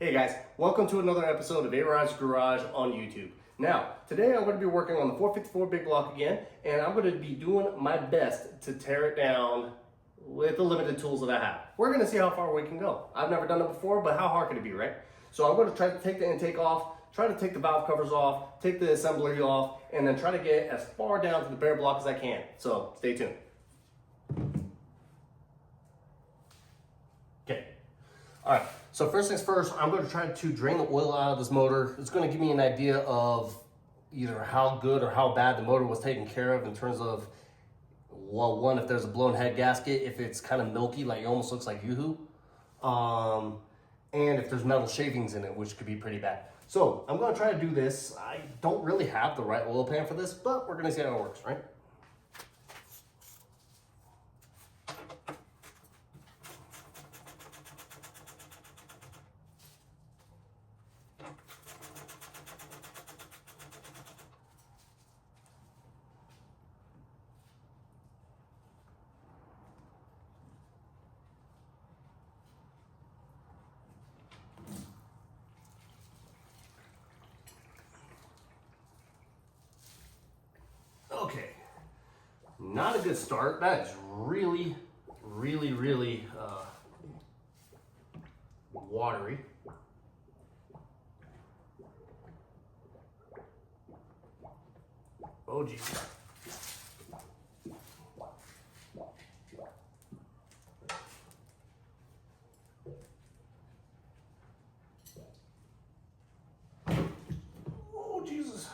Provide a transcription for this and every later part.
Hey guys, welcome to another episode of A-Rod's Garage on YouTube. Now, today I'm going to be working on the 454 big block again, and I'm going to be doing my best to tear it down with the limited tools that I have. We're going to see how far we can go. I've never done it before, but how hard can it be, right? So I'm going to try to take the intake off, try to take the valve covers off, take the assembly off, and then try to get as far down to the bare block as I can. So stay tuned. Okay. All right. So first things first, I'm going to try to drain the oil out of this motor. It's going to give me an idea of either how good or how bad the motor was taken care of in terms of, well, one, if there's a blown head gasket, if it's kind of milky, like it almost looks like Yoo-hoo, and if there's metal shavings in it, which could be pretty bad. So I'm going to try to do this. I don't really have the right oil pan for this, but we're going to see how it works, right? Okay, not a good start. That is really watery. Oh geez. Oh Jesus.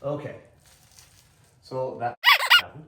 Okay, so that happened.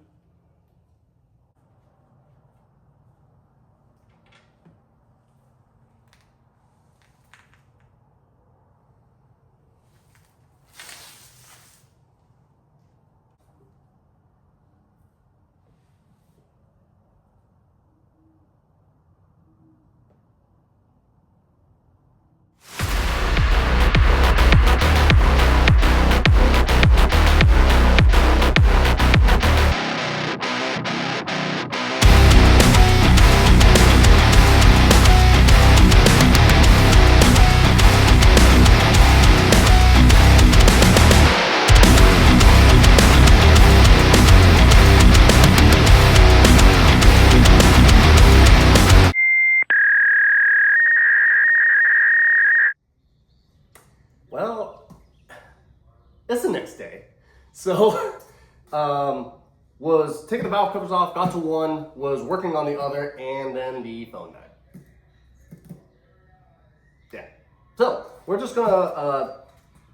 Well, it's the next day. So, was taking the valve covers off, got to one, was working on the other, and then the phone died. Yeah. So, we're just gonna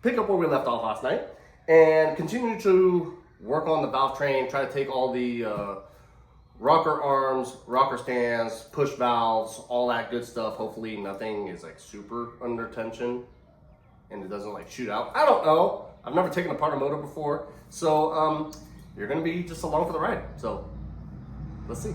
pick up where we left off last night and continue to work on the valve train, try to take all the rocker arms, rocker stands, push valves, all that good stuff. Hopefully nothing is like super under tension and it doesn't like shoot out. I don't know. I've never taken apart a motor before. So you're gonna be just along for the ride. So let's see.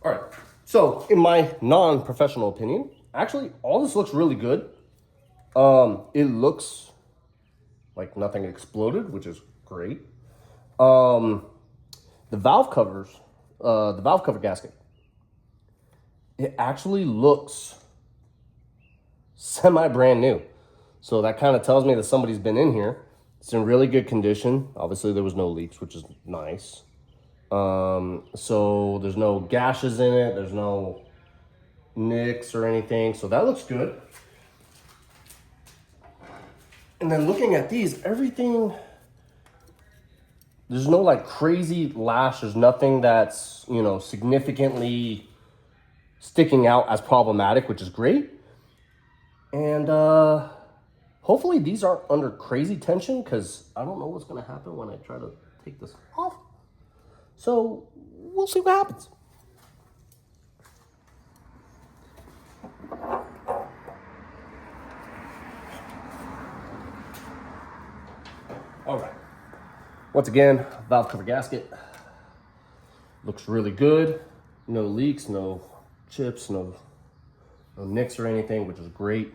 All right, so in my non-professional opinion, actually all this looks really good. It looks like nothing exploded, which is great. The valve covers, the valve cover gasket, it actually looks semi brand new. So that kind of tells me that somebody's been in here. It's in really good condition. Obviously there was no leaks, which is nice. So there's no gashes in it. There's no nicks or anything. So that looks good. And then looking at these, everything, there's no like crazy lash. There's nothing that's, you know, significantly sticking out as problematic, which is great. And hopefully these aren't under crazy tension because I don't know what's going to happen when I try to take this off. So we'll see what happens. All right. Once again, valve cover gasket looks really good. No leaks, no chips, no No nicks or anything, which is great.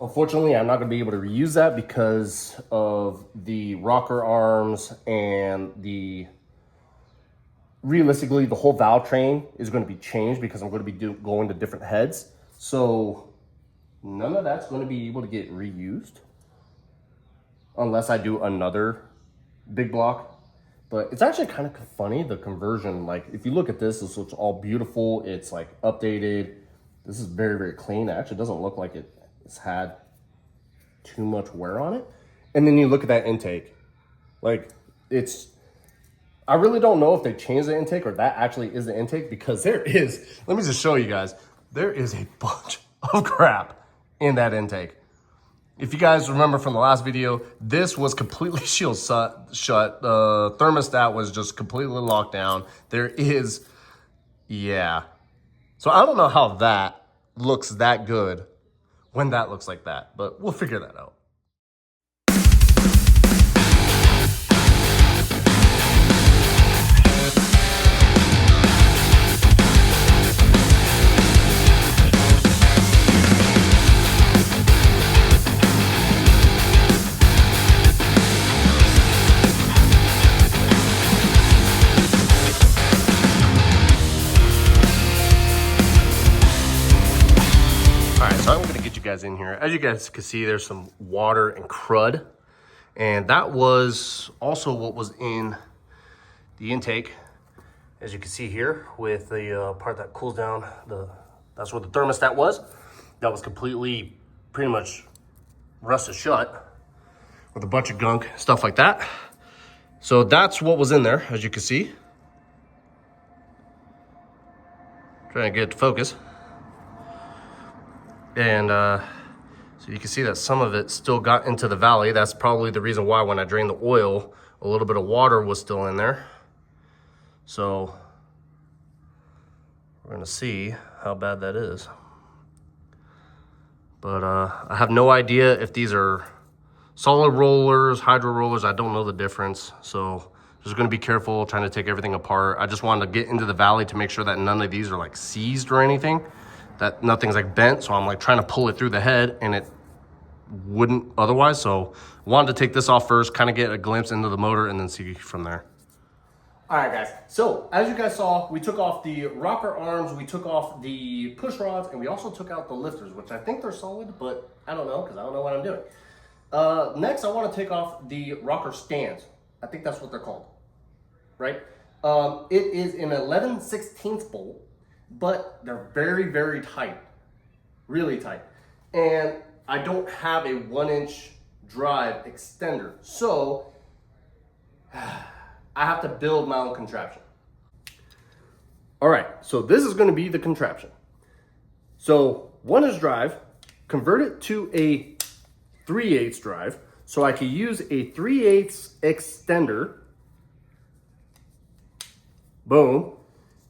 Unfortunately, I'm not going to be able to reuse that because of the rocker arms and realistically, the whole valve train is going to be changed because I'm going to be going to different heads. So none of that's going to be able to get reused unless I do another big block. But it's actually kind of funny, the conversion. Like, if you look at this, this looks all beautiful. It's like updated. This is very, very clean. It actually doesn't look like it's had too much wear on it. And then you look at that intake. Like, I really don't know if they changed the intake or that actually is the intake, because there is, let me just show you guys, there is a bunch of crap in that intake. If you guys remember from the last video, this was completely shut. The thermostat was just completely locked down. There is, yeah. So I don't know how that looks that good when that looks like that, but we'll figure that out. So I'm gonna get you guys in here. As you guys can see, there's some water and crud. And that was also what was in the intake. As you can see here with the part that cools down, that's where the thermostat was. That was completely, pretty much rusted shut with a bunch of gunk, stuff like that. So that's what was in there, as you can see. Trying to get it to focus. And so you can see that some of it still got into the valley. That's probably the reason why when I drained the oil, a little bit of water was still in there. So we're gonna see how bad that is. But I have no idea if these are solid rollers, hydro rollers. I don't know the difference. So just gonna be careful trying to take everything apart. I just wanted to get into the valley to make sure that none of these are like seized or anything, that nothing's like bent. So I'm like trying to pull it through the head and it wouldn't otherwise. So I wanted to take this off first, kind of get a glimpse into the motor and then see from there. All right, guys. So as you guys saw, we took off the rocker arms, we took off the push rods, and we also took out the lifters, which I think they're solid, but I don't know because I don't know what I'm doing. Next, I want to take off the rocker stands. I think that's what they're called, right? It is an 11/16 bolt, but they're very, very tight, really tight. And I don't have a 1-inch drive extender. So I have to build my own contraption. All right, so this is gonna be the contraption. So 1-inch drive, convert it to a 3/8 drive, so I could use a 3/8 extender. Boom.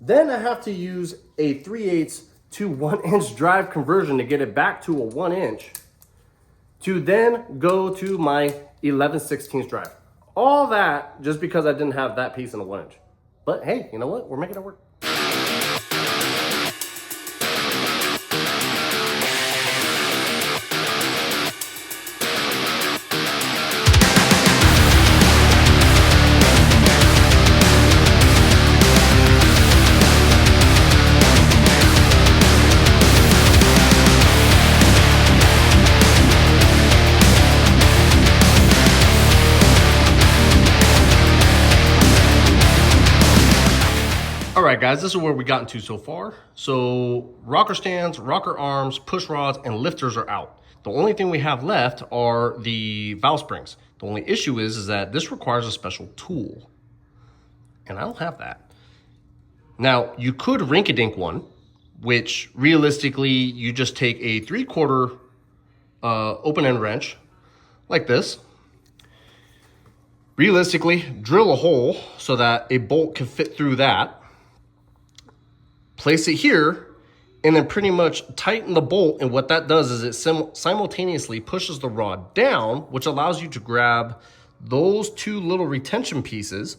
Then I have to use a 3/8 to 1-inch drive conversion to get it back to a 1-inch, to then go to my 11/16 drive. All that just because I didn't have that piece in a 1-inch. But hey, you know what? We're making it work. All right, guys, this is where we got into so far. So rocker stands, rocker arms, push rods, and lifters are out. The only thing we have left are the valve springs. The only issue is that this requires a special tool, and I don't have that. Now, you could rink-a-dink one, which realistically, you just take a 3/4 open-end wrench like this. Realistically, drill a hole so that a bolt can fit through that. Place it here, and then pretty much tighten the bolt. And what that does is it simultaneously pushes the rod down, which allows you to grab those two little retention pieces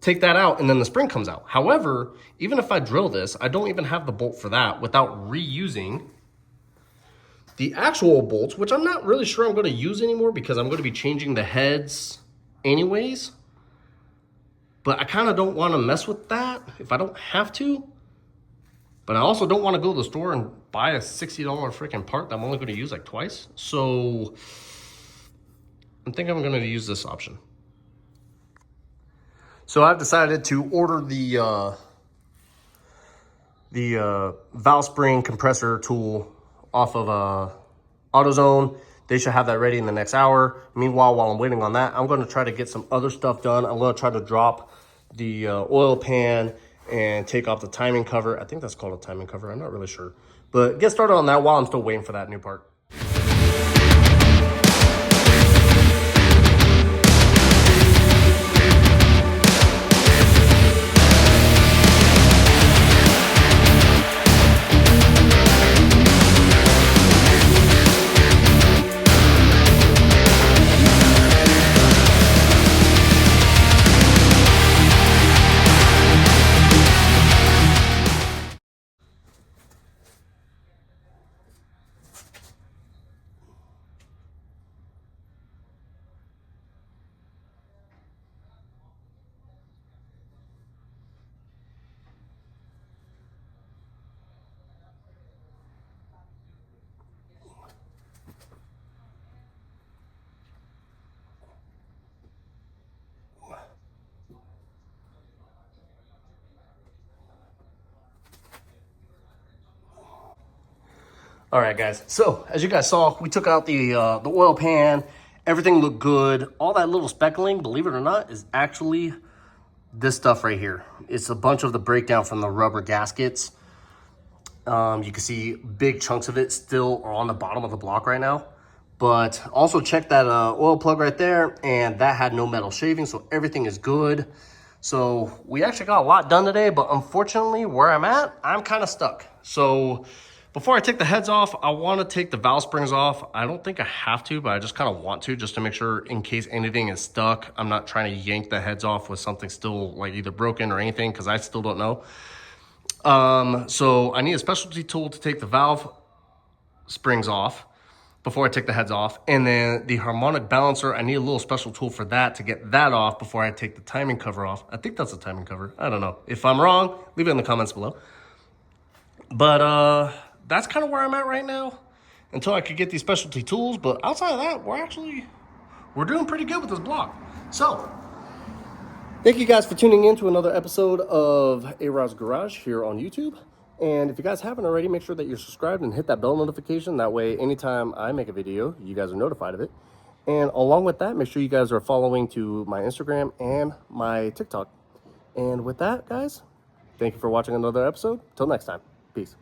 take that out, and then the spring comes out. However, even if I drill this, I don't even have the bolt for that without reusing the actual bolts, which I'm not really sure I'm going to use anymore because I'm going to be changing the heads anyways. But I kind of don't want to mess with that if I don't have to. But I also don't want to go to the store and buy a $60 freaking part that I'm only going to use like twice. So I think I'm going to use this option. So I've decided to order the valve spring compressor tool off of AutoZone. They should have that ready in the next hour. Meanwhile, while I'm waiting on that, I'm going to try to get some other stuff done. I'm going to try to drop the oil pan and take off the timing cover. I think that's called a timing cover. I'm not really sure. But get started on that while I'm still waiting for that new part. All right, guys. So as you guys saw, we took out the oil pan. Everything looked good. All that little speckling, believe it or not, is actually this stuff right here. It's a bunch of the breakdown from the rubber gaskets. You can see big chunks of it still are on the bottom of the block right now. But also check that oil plug right there, and that had no metal shaving, so everything is good. So we actually got a lot done today, but unfortunately where I'm at, I'm kind of stuck. So before I take the heads off, I want to take the valve springs off. I don't think I have to, but I just kind of want to, just to make sure in case anything is stuck, I'm not trying to yank the heads off with something still like either broken or anything, because I still don't know. So I need a specialty tool to take the valve springs off before I take the heads off. And then the harmonic balancer, I need a little special tool for that to get that off before I take the timing cover off. I think that's a timing cover. I don't know. If I'm wrong, leave it in the comments below. But that's kind of where I'm at right now until I could get these specialty tools. But outside of that, we're doing pretty good with this block. So thank you guys for tuning in to another episode of A-Rod's Garage here on YouTube. And if you guys haven't already, make sure that you're subscribed and hit that bell notification. That way, anytime I make a video, you guys are notified of it. And along with that, make sure you guys are following to my Instagram and my TikTok. And with that, guys, thank you for watching another episode. Till next time. Peace.